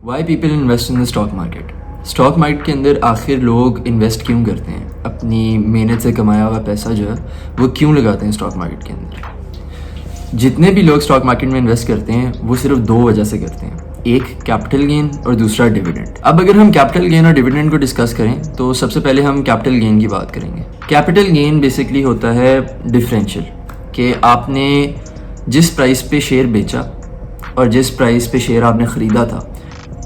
Y people invest in the stock market. Stock market के अंदर आखिर लोग इन्वेस्ट क्यों करते हैं? अपनी मेहनत से कमाया हुआ पैसा जो है वो क्यों लगाते हैं स्टॉक मार्केट के अंदर? जितने भी लोग स्टॉक मार्केट में इन्वेस्ट करते हैं वो सिर्फ दो वजह से करते हैं, एक कैपिटल गेन और दूसरा डिविडेंड। अब अगर हम कैपिटल गेन और डिविडेंड को डिस्कस करें तो सबसे पहले हम कैपिटल गेन की बात करेंगे। कैपिटल गेन बेसिकली होता है डिफरेंशियल, कि आपने जिस प्राइस पे शेयर बेचा और जिस प्राइस पे शेयर आपने ख़रीदा था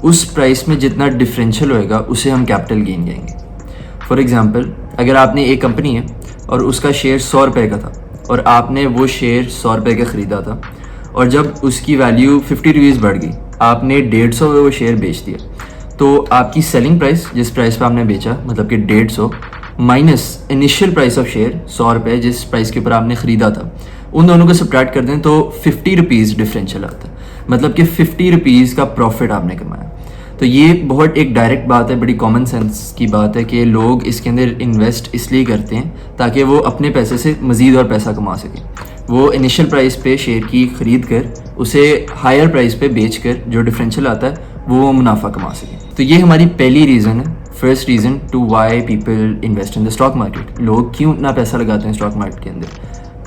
उस प्राइस में जितना डिफरेंशियल होएगा उसे हम कैपिटल गेन कहेंगे। फॉर एग्ज़ाम्पल, अगर आपने एक कंपनी है और उसका शेयर 100 रुपये का था और आपने वो शेयर 100 रुपये का ख़रीदा था और जब उसकी वैल्यू 50 रुपीज़ बढ़ गई, आपने 150 में वो शेयर बेच दिया, तो आपकी सेलिंग प्राइस जिस प्राइस पे आपने बेचा मतलब कि 150 minus initial price of share 100 रुपये जिस प्राइस के ऊपर आपने ख़रीदा था, उन दोनों को सब्ट्रैक्ट कर दें तो 50 रुपीज़ डिफरेंशियल आता है, मतलब कि 50 रुपीज़ का प्रॉफिट आपने कमाया। तो ये बहुत एक डायरेक्ट बात है, बड़ी कॉमन सेंस की बात है कि लोग इसके अंदर इन्वेस्ट इसलिए करते हैं ताकि वो अपने पैसे से मज़ीद और पैसा कमा सकें। वो इनिशियल प्राइस पे शेयर की ख़रीद कर उसे हायर प्राइस पे बेच कर जो डिफरेंशियल आता है वो मुनाफा कमा सकें। तो ये हमारी पहली रीज़न है, first reason to why people invest in the stock market. लोग क्यों इतना पैसा लगाते हैं स्टॉक मार्केट के अंदर,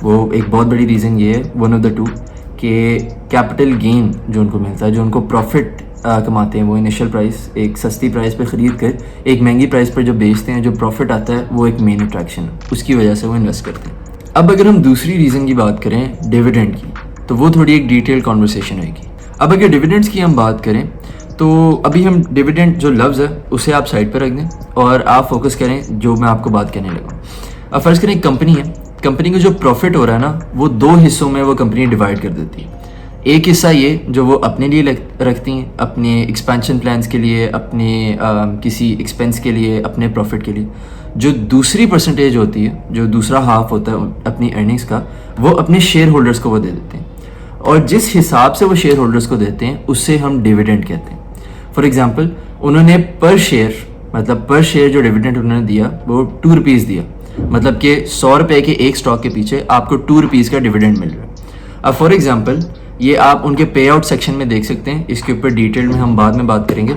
वो एक बहुत बड़ी रीज़न ये है, वन ऑफ द टू, कि कैपिटल गेन जो उनको मिलता है, जो उनको प्रॉफिट कमाते हैं, वो इनिशियल प्राइस एक सस्ती प्राइस पे ख़रीद कर एक महंगी प्राइस पर जो बेचते हैं, जो प्रॉफिट आता है वो एक मेन अट्रैक्शन है, उसकी वजह से वो इन्वेस्ट करते हैं। अब अगर हम दूसरी रीज़न की बात करें डिविडेंड की, तो वो थोड़ी एक डिटेल कॉन्वर्सेशन होगी। अब अगर डिविडेंड्स की हम बात करें तो अभी हम डिविडेंड जो लफ्ज़ है उसे आप साइड पर रख दें और आप फोकस करें जो मैं आपको बात कहने लगा। अब फ़र्ज़ करें एक कंपनी है, कंपनी को जो प्रॉफिट हो रहा है ना वो दो हिस्सों में वो कंपनी डिवाइड कर देती है। एक हिस्सा ये जो वो अपने लिए रखती हैं, अपने एक्सपेंशन प्लान्स के लिए, अपने किसी एक्सपेंस के लिए, अपने प्रॉफिट के लिए। जो दूसरी परसेंटेज होती है, जो दूसरा हाफ होता है अपनी अर्निंग्स का, वो अपने शेयर होल्डर्स को वो दे देते हैं, और जिस हिसाब से वो शेयर होल्डर्स को देते हैं उससे हम डिविडेंड कहते हैं। फॉर एग्ज़ाम्पल, उन्होंने पर शेयर, मतलब पर शेयर जो डिविडेंड उन्होंने दिया वो 2 रुपीज़ दिया, मतलब कि 100 रुपये के एक स्टॉक के पीछे आपको 2 रुपीज़ का डिविडेंड मिल रहा है। अब फॉर एग्ज़ाम्पल ये आप उनके पे आउट सेक्शन में देख सकते हैं, इसके ऊपर डिटेल में हम बाद में बात करेंगे।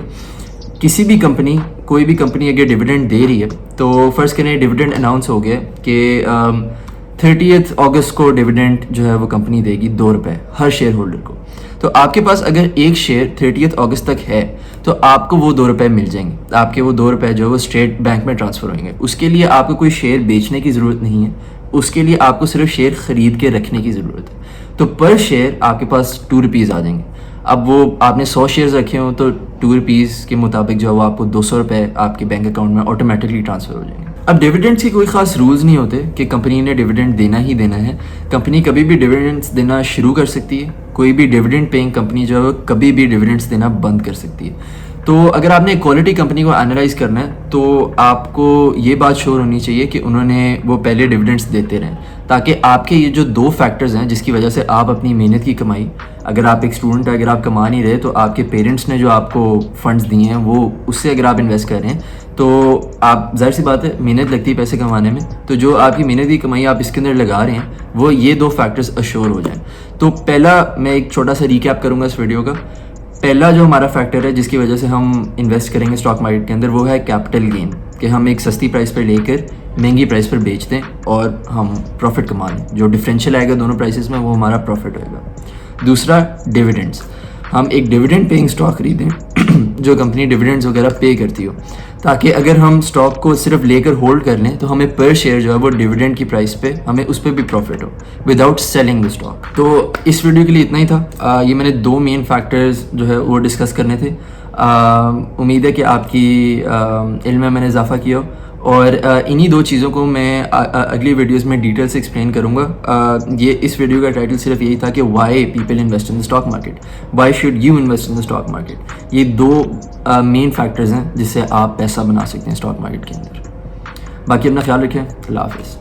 किसी भी कंपनी, कोई भी कंपनी अगर डिविडेंड दे रही है तो फ़र्ज़ करें डिविडेंड अनाउंस हो गया कि 30 अगस्त को डिविडेंड जो है वो कंपनी देगी 2 रुपये हर शेयर होल्डर को। तो आपके पास अगर एक शेयर 30 अगस्त तक है तो आपको वो 2 रुपये मिल जाएंगे, आपके वो 2 रुपये जो है वो स्टेट बैंक में ट्रांसफ़र होंगे। उसके लिए आपको कोई शेयर बेचने की ज़रूरत नहीं है, उसके लिए आपको सिर्फ शेयर ख़रीद के रखने की ज़रूरत है। तो पर शेयर आपके पास 2 रुपीज़ आ जाएंगे। अब वो आपने 100 शेयर्स रखे हो तो 2 रुपीज़ के मुताबिक जो है वो आपको 200 रुपये आपके बैंक अकाउंट में ऑटोमेटिकली ट्रांसफ़र हो जाएंगे। अब डिविडेंड्स की कोई ख़ास रूल्स नहीं होते कि कंपनी ने डिविडेंड देना ही देना है। कंपनी कभी भी डिविडेंड्स देना शुरू कर सकती है, कोई भी डिविडेंड पेइंग कंपनी जो है कभी भी डिविडेंड्स देना बंद कर सकती है। तो अगर आपने क्वालिटी कंपनी को एनालाइज करना है तो आपको ये बात श्योर होनी चाहिए कि उन्होंने वो पहले डिविडेंड्स देते रहें, ताकि आपके ये जो दो फैक्टर्स हैं जिसकी वजह से आप अपनी मेहनत की कमाई, अगर आप एक स्टूडेंट है, अगर आप कमा नहीं रहे तो आपके पेरेंट्स ने जो आपको फंड्स दिए हैं वो उससे अगर आप इन्वेस्ट कर रहे हैं तो आप, जाहिर सी बात है मेहनत लगती है पैसे कमाने में, तो जो आपकी मेहनत की कमाई आप इसके अंदर लगा रहे हैं वो ये दो फैक्टर्स अश्योर हो जाएं। तो पहला, मैं एक छोटा सा रिकैप करूँगा इस वीडियो का। पहला जो हमारा फैक्टर है जिसकी वजह से हम इन्वेस्ट करेंगे स्टॉक मार्केट के अंदर वो है कैपिटल गेन, कि हम एक सस्ती प्राइस पर लेकर महंगी प्राइस पर बेच दें और हम प्रॉफिट कमा लें। जो डिफरेंशियल आएगा दोनों प्राइसेस में वो हमारा प्रॉफिट होएगा। दूसरा, डिविडेंड्स। हम एक डिविडेंड पेइंग स्टॉक खरीदें जो कंपनी डिविडेंड्स वगैरह पे करती हो, ताकि अगर हम स्टॉक को सिर्फ लेकर होल्ड कर लें तो हमें पर शेयर जो है वो डिविडेंड की प्राइस पे हमें उस पर भी प्रॉफिट हो विदाउट सेलिंग द स्टॉक। तो इस वीडियो के लिए इतना ही था। ये मैंने दो मेन फैक्टर्स जो है वो डिस्कस करने थे। उम्मीद है कि आपकी इल्म में मैंने इजाफा किया, और इन्हीं दो चीज़ों को मैं अगली वीडियोस में डिटेल से एक्सप्लेन करूँगा। ये इस वीडियो का टाइटल सिर्फ यही था कि Y people invest in the stock market, why should you invest in the stock market. ये दो मेन फैक्टर्स हैं जिससे आप पैसा बना सकते हैं स्टॉक मार्केट के अंदर। बाकी अपना ख्याल रखें। अल्लाह हाफिज़।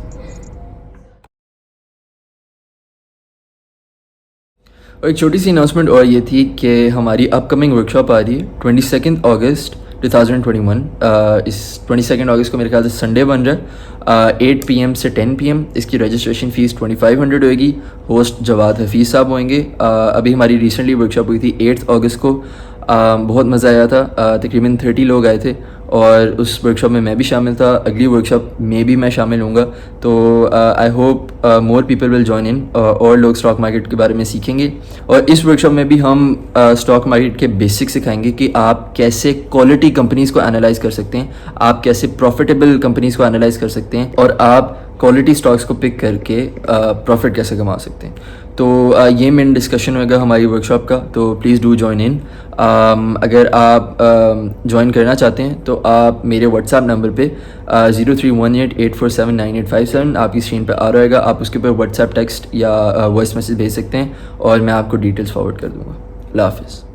और एक छोटी सी अनाउंसमेंट और ये थी कि हमारी अपकमिंग वर्कशॉप आ रही है 22 अगस्त 2021। इस 22 अगस्त को मेरे ख्याल से संडे बन रहा है, 8 PM से 10 PM। इसकी रजिस्ट्रेशन फ़ीस 2500 होएगी। होस्ट जवाद हफीज़ साहब होंगे। अभी हमारी रिसेंटली वर्कशॉप हुई थी 8 अगस्त को बहुत मज़ा आया था। तकरीबन 30 लोग आए थे और उस वर्कशॉप में मैं भी शामिल था। अगली वर्कशॉप में भी मैं शामिल होऊंगा। तो I hope more people will join in और लोग स्टॉक मार्केट के बारे में सीखेंगे। और इस वर्कशॉप में भी हम स्टॉक मार्केट के बेसिक सिखाएंगे कि आप कैसे क्वालिटी कंपनीज़ को एनालाइज कर सकते हैं, आप कैसे प्रॉफिटेबल कंपनीज़ को एनालाइज कर सकते हैं और आप क्वालिटी स्टॉक्स को पिक करके प्रॉफिट कैसे कमा सकते हैं। तो ये मेन डिस्कशन होगा हमारी वर्कशॉप का। तो प्लीज़ डू जॉइन इन। अगर आप ज्वाइन करना चाहते हैं तो आप मेरे व्हाट्सएप नंबर पे 031884798857 आपकी स्क्रीन पे आ रहेगा, आप उसके ऊपर व्हाट्सएप टेक्स्ट या वॉइस मैसेज भेज सकते हैं और मैं आपको डिटेल्स फॉरवर्ड कर दूँगा। अल्लाह हाफ़िज़।